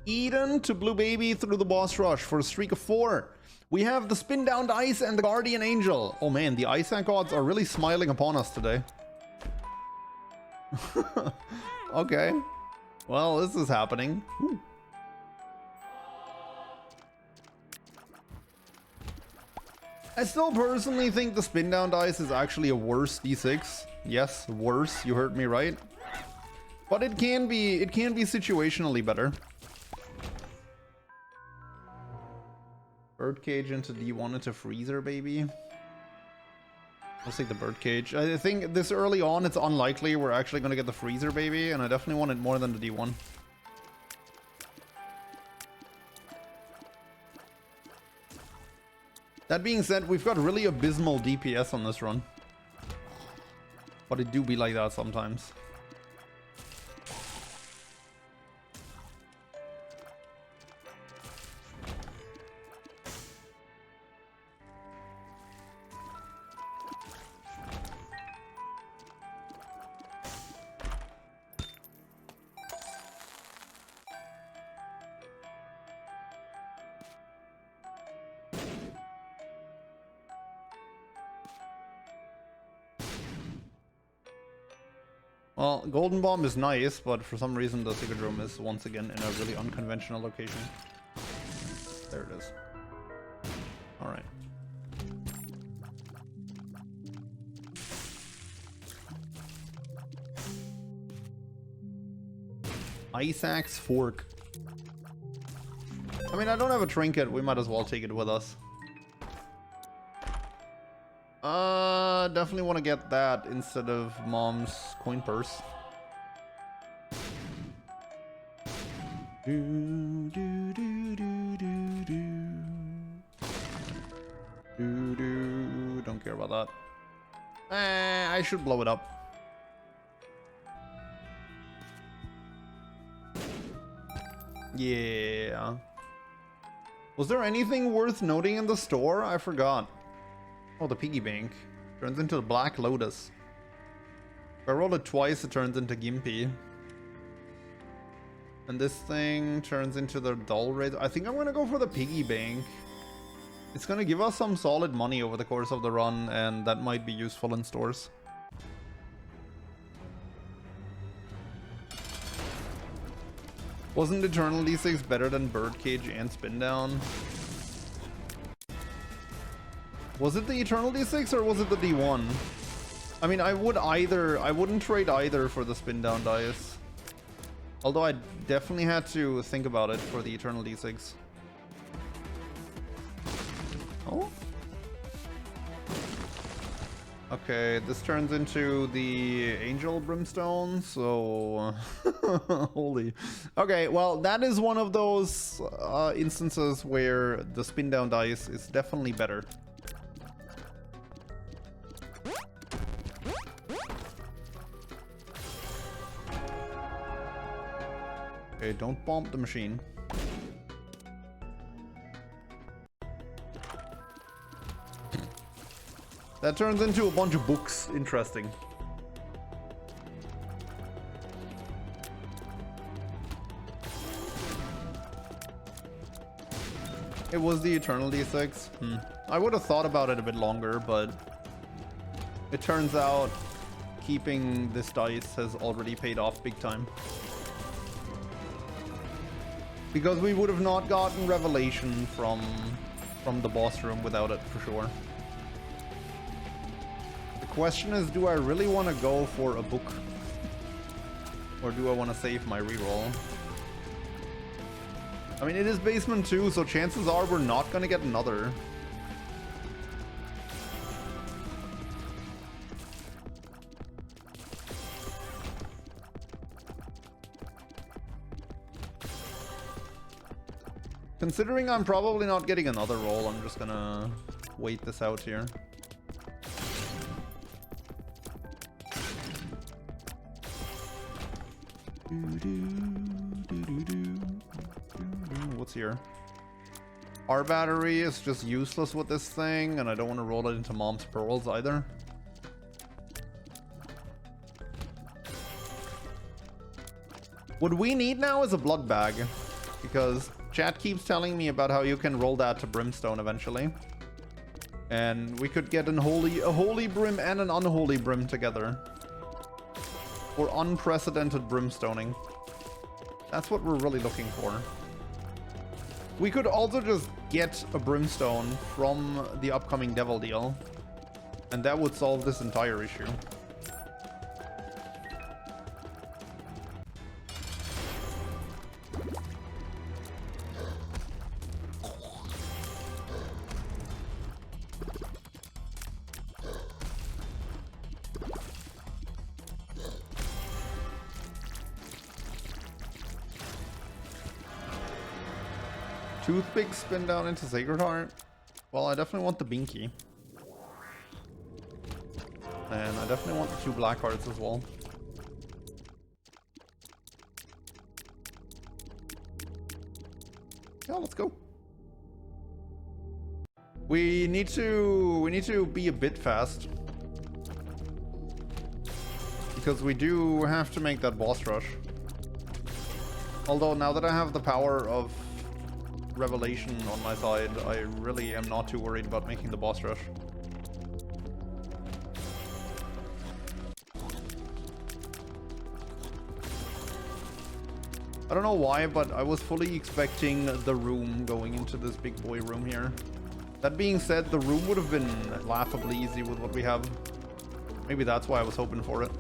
Eden to Blue Baby through the boss rush for a streak of 4. We have the spin down dice and the guardian angel. Oh man, the Isaac gods are really smiling upon us today. Okay. Well, this is happening. Ooh. I still personally think the spin down dice is actually a worse d6. Yes, worse. You heard me right. But it can be situationally better. Birdcage into D1 into freezer, baby. Let's take the birdcage. I think this early on, it's unlikely we're actually going to get the freezer, baby, and I definitely want it more than the D1. That being said, we've got really abysmal DPS on this run. But it do be like that sometimes. Well, Golden Bomb is nice, but for some reason the Secret Room is once again in a really unconventional location. There it is. Alright. Isaac's Fork. I mean, I don't have a trinket. We might as well take it with us. Definitely want to get that instead of Mom's coin purse. Do, do, do, do, do, do. Do, do. Don't care about that. I should blow it up. Yeah. Was there anything worth noting in the store? I forgot. Oh, the piggy bank. Turns into the Black Lotus. If I roll it twice, it turns into Gimpy. And this thing turns into the Dull Razor. I think I'm gonna go for the piggy bank. It's gonna give us some solid money over the course of the run, and that might be useful in stores. Wasn't Eternal D6 better than Birdcage and Spin Down? Was it the Eternal D6 or was it the D1? I mean, I wouldn't trade either for the Spin Down dice. Although I definitely had to think about it for the Eternal D6. Oh? Okay, this turns into the Angel Brimstone, so... Holy... Okay, well, that is one of those instances where the Spin Down dice is definitely better. Okay, don't bomb the machine. That turns into a bunch of books. Interesting. It was the Eternal D6. I would have thought about it a bit longer, but it turns out keeping this dice has already paid off big time. Because we would have not gotten Revelation from the boss room without it, for sure. The question is, do I really want to go for a book? Or do I want to save my reroll? I mean, it is basement 2, so chances are we're not going to get another. Considering I'm probably not getting another roll, I'm just gonna wait this out here. What's here? Our battery is just useless with this thing, and I don't want to roll it into Mom's pearls either. What we need now is a blood bag. because chat keeps telling me about how you can roll that to brimstone eventually. And we could get a holy brim and an unholy brim together. For unprecedented brimstoning. That's what we're really looking for. We could also just get a brimstone from the upcoming devil deal. And that would solve this entire issue. Toothpick spin down into Sacred Heart. Well, I definitely want the Binky. And I definitely want the 2 black hearts as well. Yeah, let's go. We need to be a bit fast. Because we do have to make that boss rush. Although now that I have the power of Revelation on my side, I really am not too worried about making the boss rush. I don't know why, but I was fully expecting the room going into this big boy room here. That being said, the room would have been laughably easy with what we have. Maybe that's why I was hoping for it.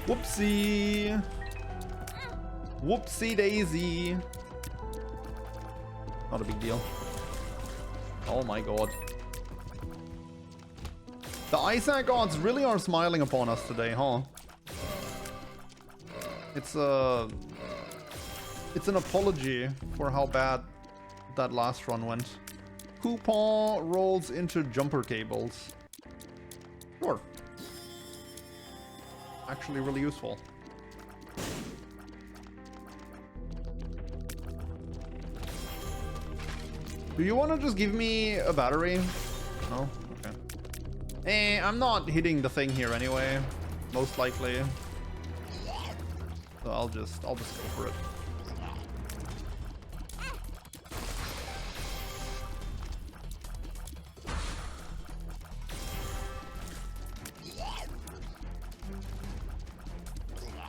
Whoopsie! Whoopsie daisy! Not a big deal. Oh my god. The Isaac gods really are smiling upon us today, huh? It's an apology for how bad that last run went. Coupon rolls into jumper cables. Sure. Actually really useful. Do you want to just give me a battery? No? Okay. I'm not hitting the thing here anyway. Most likely. So I'll just go for it.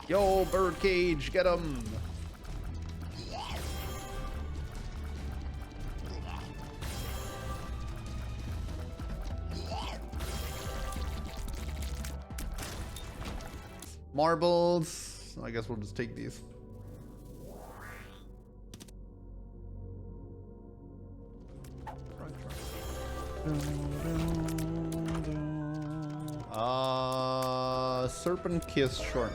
Yo, birdcage, get him! Marbles. I guess we'll just take these. Serpent Kiss, sure.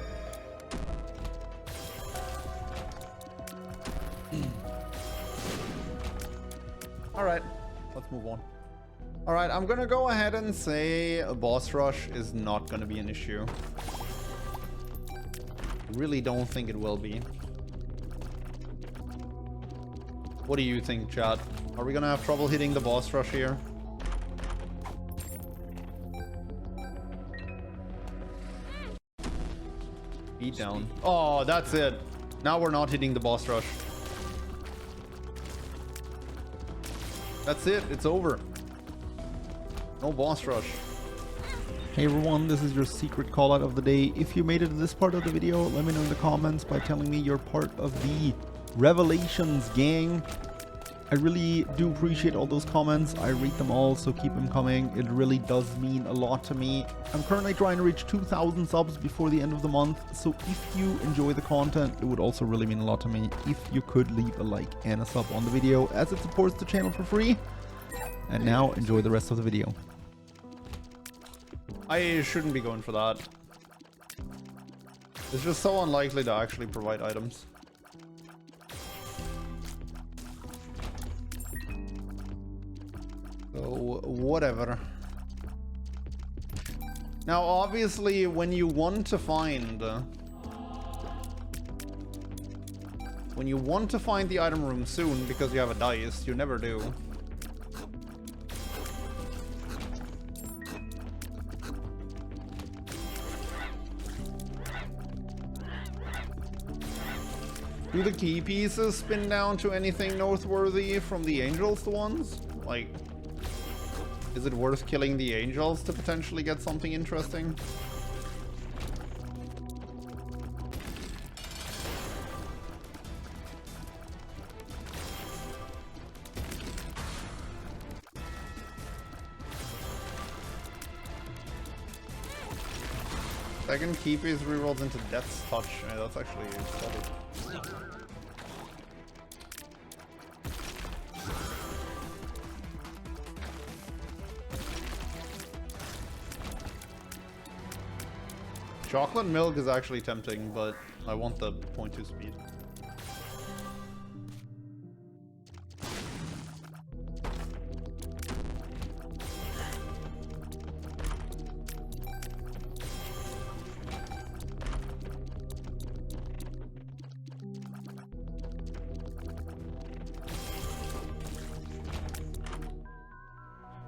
Alright, let's move on. Alright, I'm gonna go ahead and say a boss rush is not gonna be an issue. Really don't think it will be. What do you think, chat? Are we gonna have trouble hitting the boss rush here? Beat down. Oh, that's it. Now we're not hitting the boss rush. That's it. It's over. No boss rush. Hey everyone, this is your secret call out of the day. If you made it to this part of the video, let me know in the comments by telling me you're part of the Revelations gang. I really do appreciate all those comments. I read them all, so keep them coming. It really does mean a lot to me. I'm currently trying to reach 2,000 subs before the end of the month, so if you enjoy the content, it would also really mean a lot to me if you could leave a like and a sub on the video, as it supports the channel for free. And now, enjoy the rest of the video. I shouldn't be going for that. It's just so unlikely to actually provide items. So, whatever. Now, obviously, when you want to find When you want to find the item room soon because you have a dice, you never do. Do the key pieces spin down to anything noteworthy from the angels, the ones? Like, is it worth killing the angels to potentially get something interesting? Second key piece rerolls into Death's Touch. Yeah, that's actually solid. Chocolate milk is actually tempting, but I want the 0.2 speed.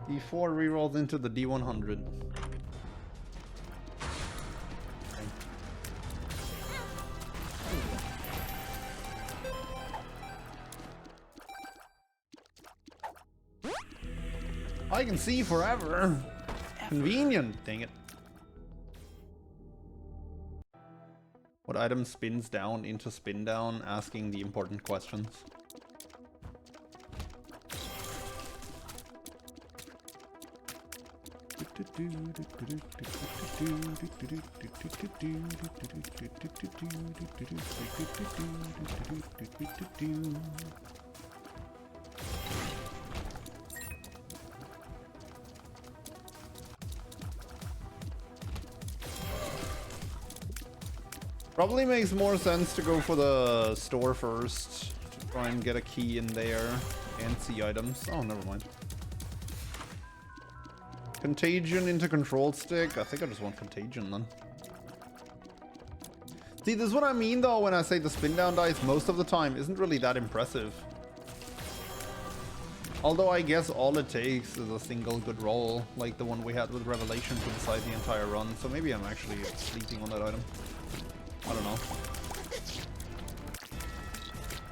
D4 rerolls into the D100. I can see forever. Convenient, dang it. What item spins down into spin down, asking the important questions? Probably makes more sense to go for the store first, to try and get a key in there and see items. Oh, never mind. Contagion into control stick. I think I just want contagion then. See, this is what I mean though when I say the spin down dice most of the time isn't really that impressive. Although I guess all it takes is a single good roll, like the one we had with Revelation to decide the entire run. So maybe I'm actually sleeping on that item. I don't know.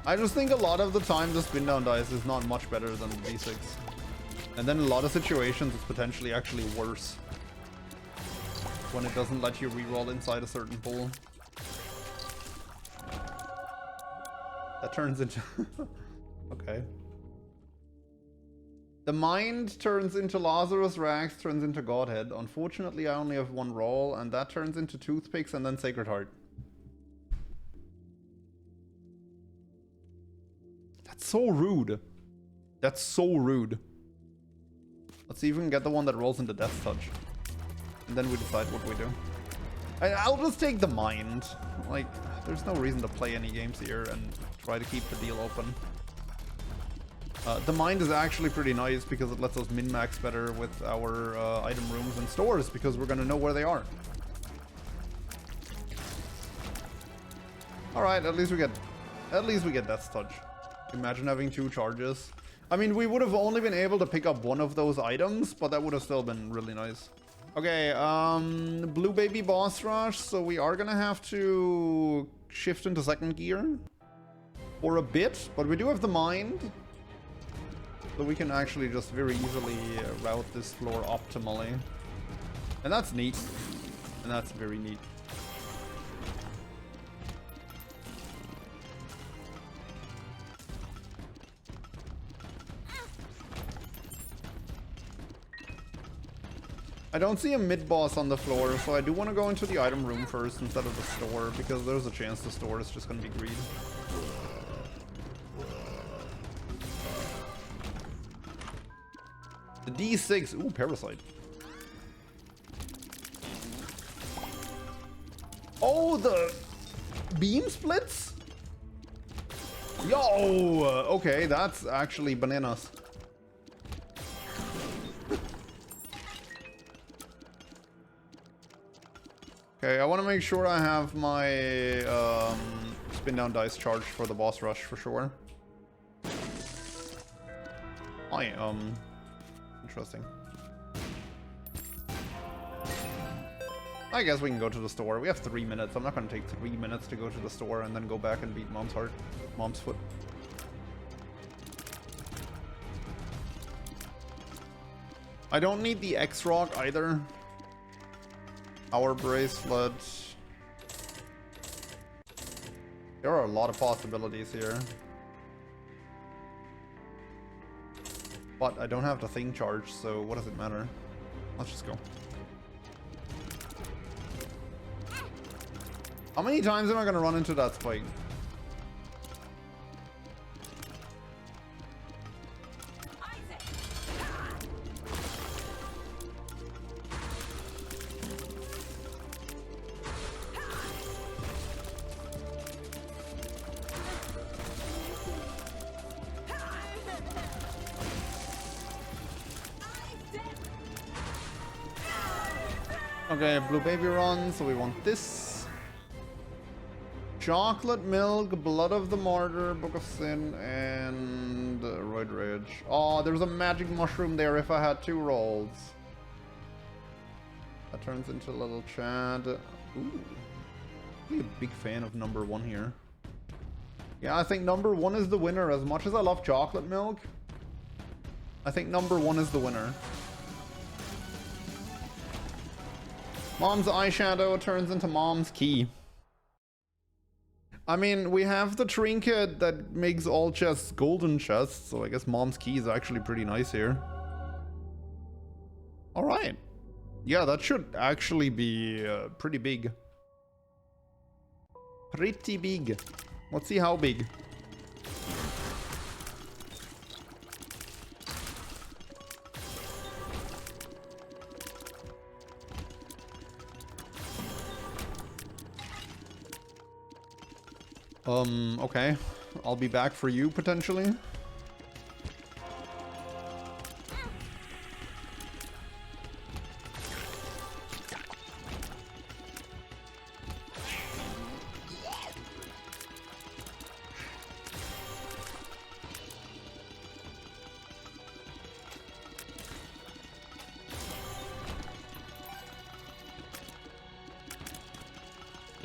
I just think a lot of the time the spin down dice is not much better than the D6. And then in a lot of situations it's potentially actually worse when it doesn't let you reroll inside a certain pool. That turns into... okay. The mind turns into Lazarus, Rags turns into Godhead. Unfortunately, I only have one roll, and that turns into Toothpicks and then Sacred Heart. That's so rude. That's so rude. Let's see if we can get the one that rolls into Death Touch. And then we decide what we do. I'll just take the mind. Like, there's no reason to play any games here and try to keep the deal open. The mind is actually pretty nice because it lets us min-max better with our item rooms and stores because we're gonna know where they are. Alright, at least we get Death's Touch. Imagine having 2 charges. I mean, we would have only been able to pick up one of those items, but that would have still been really nice. Okay, Blue Baby Boss Rush, so we are gonna have to shift into second gear for a bit, but we do have the mind. So we can actually just very easily route this floor optimally. And that's neat. And that's very neat. I don't see a mid-boss on the floor, so I do want to go into the item room first instead of the store, because there's a chance the store is just going to be greed. The D6, ooh, Parasite. Oh, the beam splits? Yo, okay, that's actually bananas. Okay, I want to make sure I have my spin down dice charge for the boss rush for sure. Interesting. I guess we can go to the store. We have 3 minutes. I'm not gonna take 3 minutes to go to the store and then go back and beat Mom's foot. I don't need the X-Rock either. Our bracelet. There are a lot of possibilities here. But I don't have the thing charged, so what does it matter? Let's just go. How many times am I gonna run into that spike? Okay, blue baby run, so we want this. Chocolate milk, blood of the martyr, book of sin, and roid rage. Oh, there's a magic mushroom there if I had 2 rolls. That turns into a little Chad. Ooh. I'm a big fan of number 1 here. Yeah, I think number 1 is the winner. As much as I love chocolate milk, I think number 1 is the winner. Mom's eyeshadow turns into Mom's key. I mean, we have the trinket that makes all chests golden chests, so I guess Mom's key is actually pretty nice here. Alright. Yeah, that should actually be pretty big. Pretty big. Let's see how big. Okay. I'll be back for you, potentially.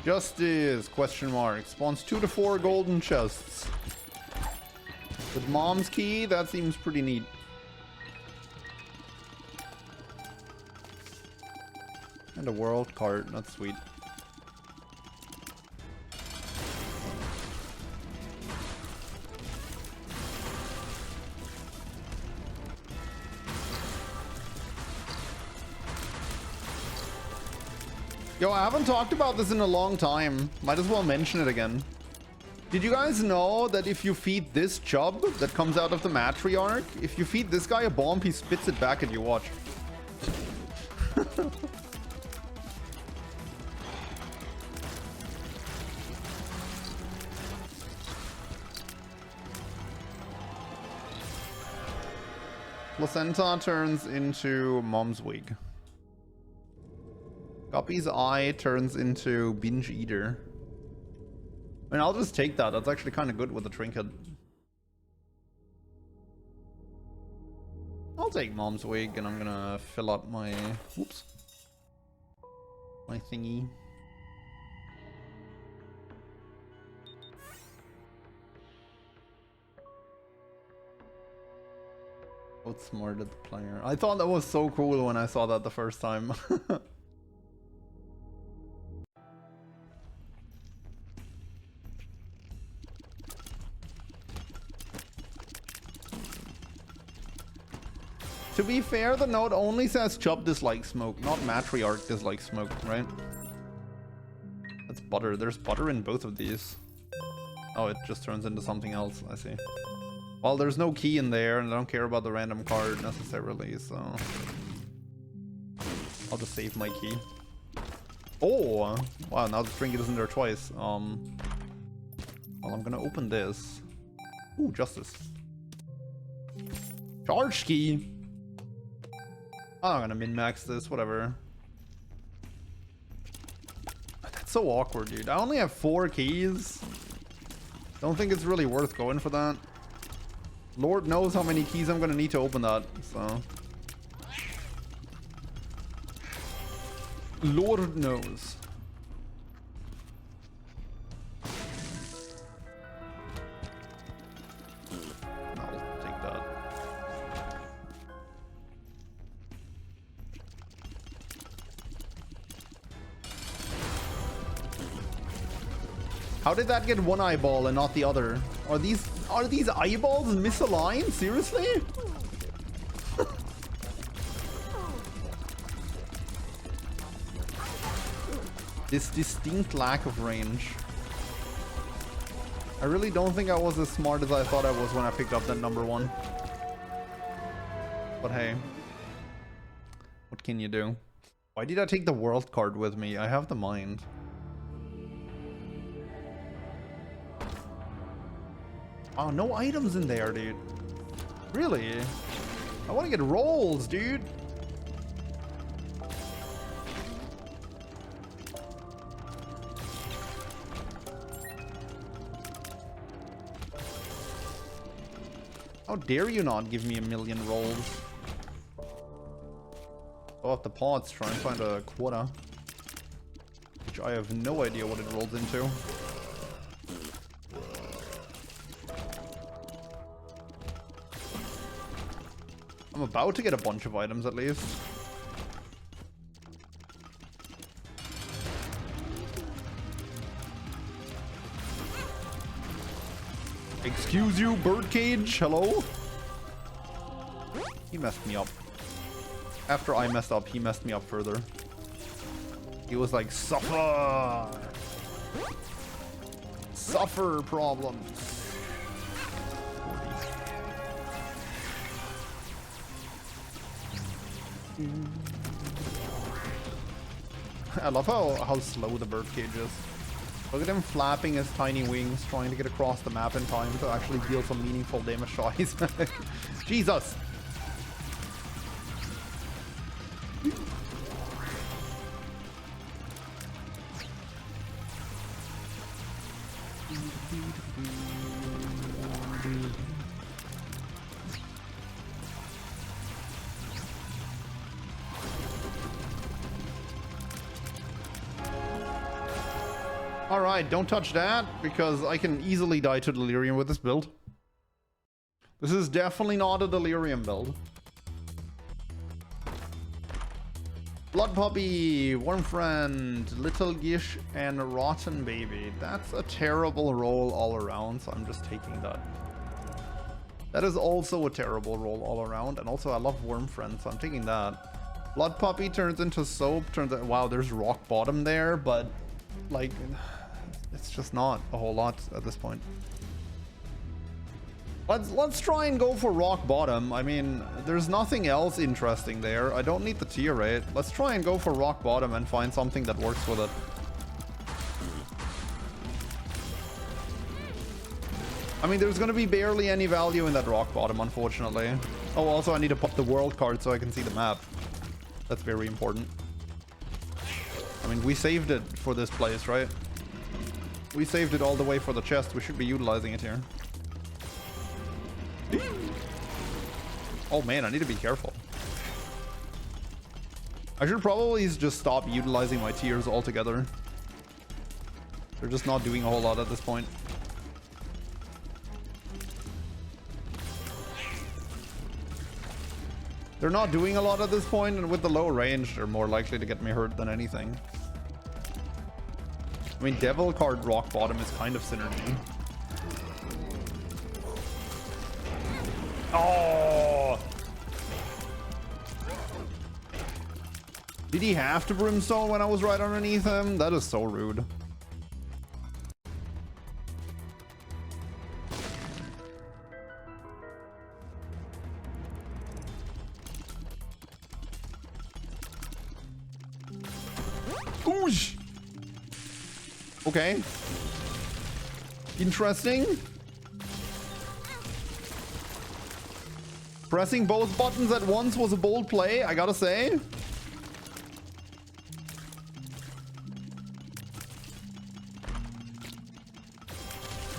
Justice, question mark. Spawns 2 to 4 golden chests. With Mom's key, that seems pretty neat. And a world card, that's sweet. Yo, I haven't talked about this in a long time. Might as well mention it again. Did you guys know that if you feed this chub that comes out of the matriarch, if you feed this guy a bomb, he spits it back at you, watch. Placenta turns into Mom's wig. Guppy's eye turns into Binge Eater. I mean, I'll just take that. That's actually kind of good with the trinket. I'll take Mom's wig and I'm gonna fill up my... Whoops. My thingy. Outsmarted the player. I thought that was so cool when I saw that the first time. To be fair, the note only says Chub dislikes smoke, not Matriarch dislikes smoke, right? That's butter. There's butter in both of these. Oh, it just turns into something else. I see. Well, there's no key in there, and I don't care about the random card necessarily, so... I'll just save my key. Oh! Wow, now the trinket isn't there twice. Well, I'm gonna open this. Ooh, Justice. Charge key! Oh, I'm gonna min-max this, whatever. That's so awkward, dude. I only have 4 keys. Don't think it's really worth going for that. Lord knows how many keys I'm gonna need to open that, so. Lord knows. I'll take that. How did that get one eyeball and not the other? Are these eyeballs misaligned? Seriously? This distinct lack of range. I really don't think I was as smart as I thought I was when I picked up that number 1. But hey, what can you do? Why did I take the world card with me? I have the mind. Oh, no items in there, dude. Really? I want to get rolls, dude. How dare you not give me a million rolls? Go off the pots, try and find a quota. Which I have no idea what it rolls into. I'm about to get a bunch of items at least. Excuse you, birdcage. Hello? He messed me up. After I messed up, he messed me up further. He was like, suffer! Suffer problems. I love how slow the birdcage is. Look at him flapping his tiny wings, trying to get across the map in time to actually deal some meaningful damage to Isaac. Jesus! Alright, don't touch that, because I can easily die to Delirium with this build. This is definitely not a Delirium build. Blood Puppy, Warm Friend, Little Gish, and Rotten Baby. That's a terrible roll all around, so I'm just taking that. That is also a terrible roll all around, and also I love Worm Friend, so I'm taking that. Blood Puppy turns into Soap, turns out, wow, there's Rock Bottom there, but like, it's just not a whole lot at this point. Let's try and go for Rock Bottom. I mean, there's nothing else interesting there. I don't need the tier rate. Let's try and go for Rock Bottom and find something that works with it. I mean, there's gonna be barely any value in that Rock Bottom, unfortunately. Oh, also I need to pop the world card so I can see the map. That's very important. I mean, we saved it for this place, right? We saved it all the way for the chest. We should be utilizing it here. Oh man, I need to be careful. I should probably just stop utilizing my tiers altogether. They're just not doing a whole lot at this point. They're not doing a lot at this point, and with the low range, they're more likely to get me hurt than anything. I mean, Devil card Rock Bottom is kind of synergy. Oh! Did he have to Brimstone when I was right underneath him? That is so rude. Oosh! Okay. Interesting. Pressing both buttons at once was a bold play, I gotta say.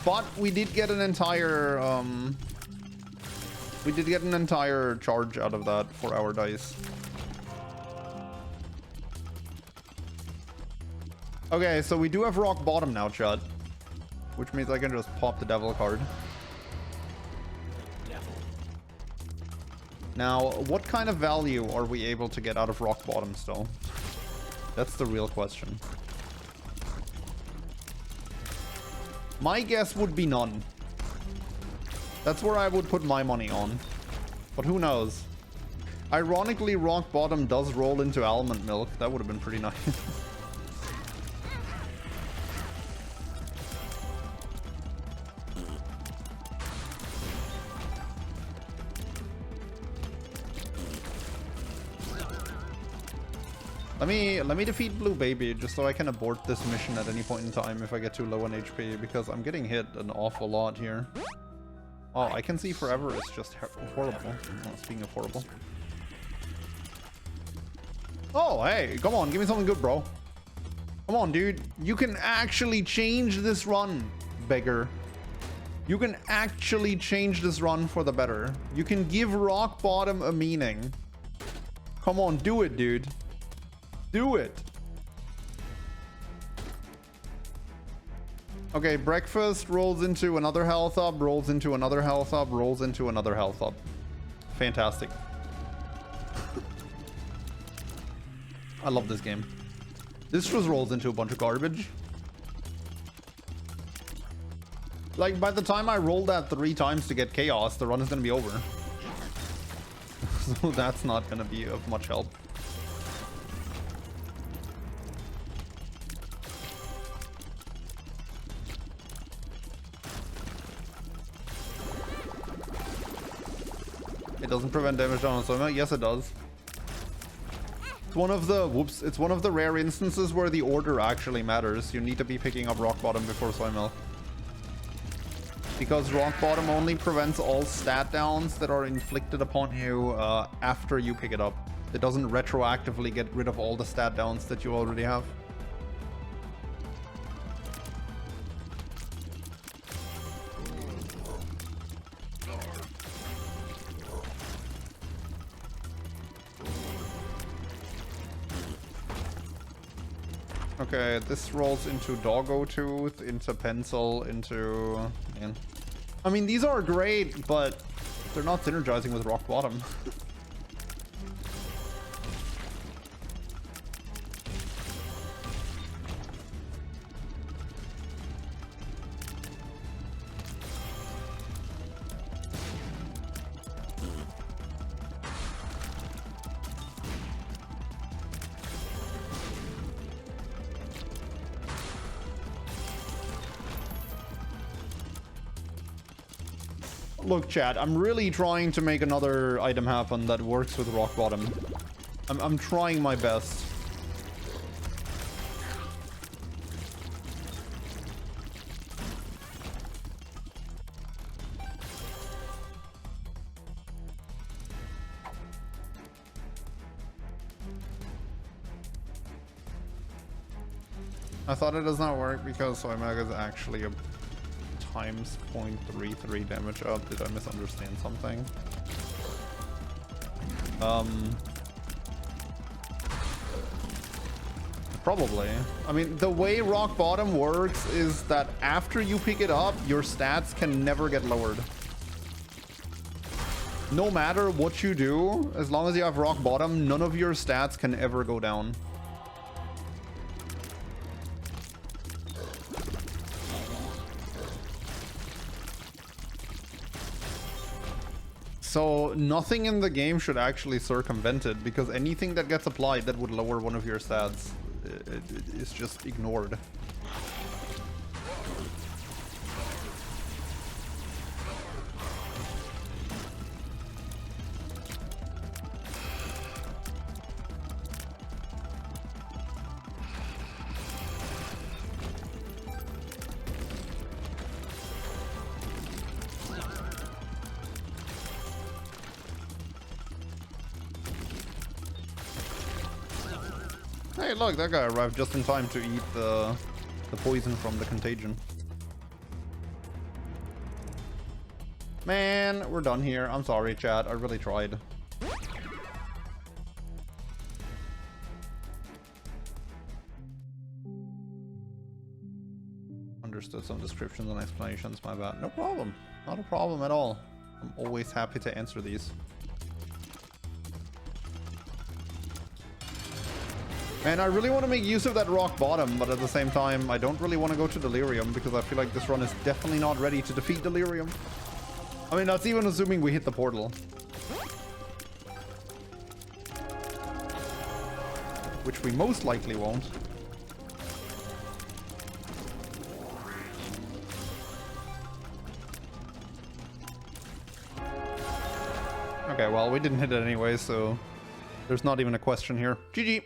But we did get an entire charge out of that for our dice. Okay, so we do have rock bottom now, chat, which means I can just pop the devil card. Now, what kind of value are we able to get out of rock bottom still? That's the real question. My guess would be none. That's where I would put my money on. But who knows? Ironically, rock bottom does roll into almond milk. That would have been pretty nice. Let me defeat Blue Baby just so I can abort this mission at any point in time if I get too low on HP, because I'm getting hit an awful lot here. Oh, I can see forever. It's just horrible. Oh, speaking of horrible. Oh, hey, come on, give me something good, bro. Come on, dude. You can actually change this run, beggar. You can actually change this run for the better. You can give rock bottom a meaning. Come on, do it, dude. Do it. Okay, breakfast rolls into another health up, rolls into another health up, rolls into another health up. Fantastic. I love this game. This just rolls into a bunch of garbage. Like, by the time I roll that 3 times to get chaos, the run is going to be over. So that's not going to be of much help. It doesn't prevent damage on Soima. Yes, it does. It's one of the it's one of the rare instances where the order actually matters. You need to be picking up rock bottom before soy milk, because rock bottom only prevents all stat downs that are inflicted upon you after you pick it up. It doesn't retroactively get rid of all the stat downs that you already have. Okay, this rolls into Doggo Tooth, into Pencil, into... Man. I mean, these are great, but they're not synergizing with Rock Bottom. Look, chat, I'm really trying to make another item happen that works with rock bottom. I'm trying my best. I thought it does not work because Soymag is actually a times 0.33 damage up. Did I misunderstand something? Probably. I mean, the way rock bottom works is that after you pick it up, your stats can never get lowered. No matter what you do, as long as you have rock bottom, none of your stats can ever go down. So nothing in the game should actually circumvent it, because anything that gets applied that would lower one of your stats is just ignored. Hey, look, that guy arrived just in time to eat the poison from the contagion. Man, we're done here. I'm sorry, chat. I really tried. Understood some descriptions and explanations, my bad. No problem. Not a problem at all. I'm always happy to answer these. And I really want to make use of that rock bottom, but at the same time, I don't really want to go to Delirium because I feel like this run is definitely not ready to defeat Delirium. I mean, that's even assuming we hit the portal. Which we most likely won't. Okay, well, we didn't hit it anyway, so there's not even a question here. GG!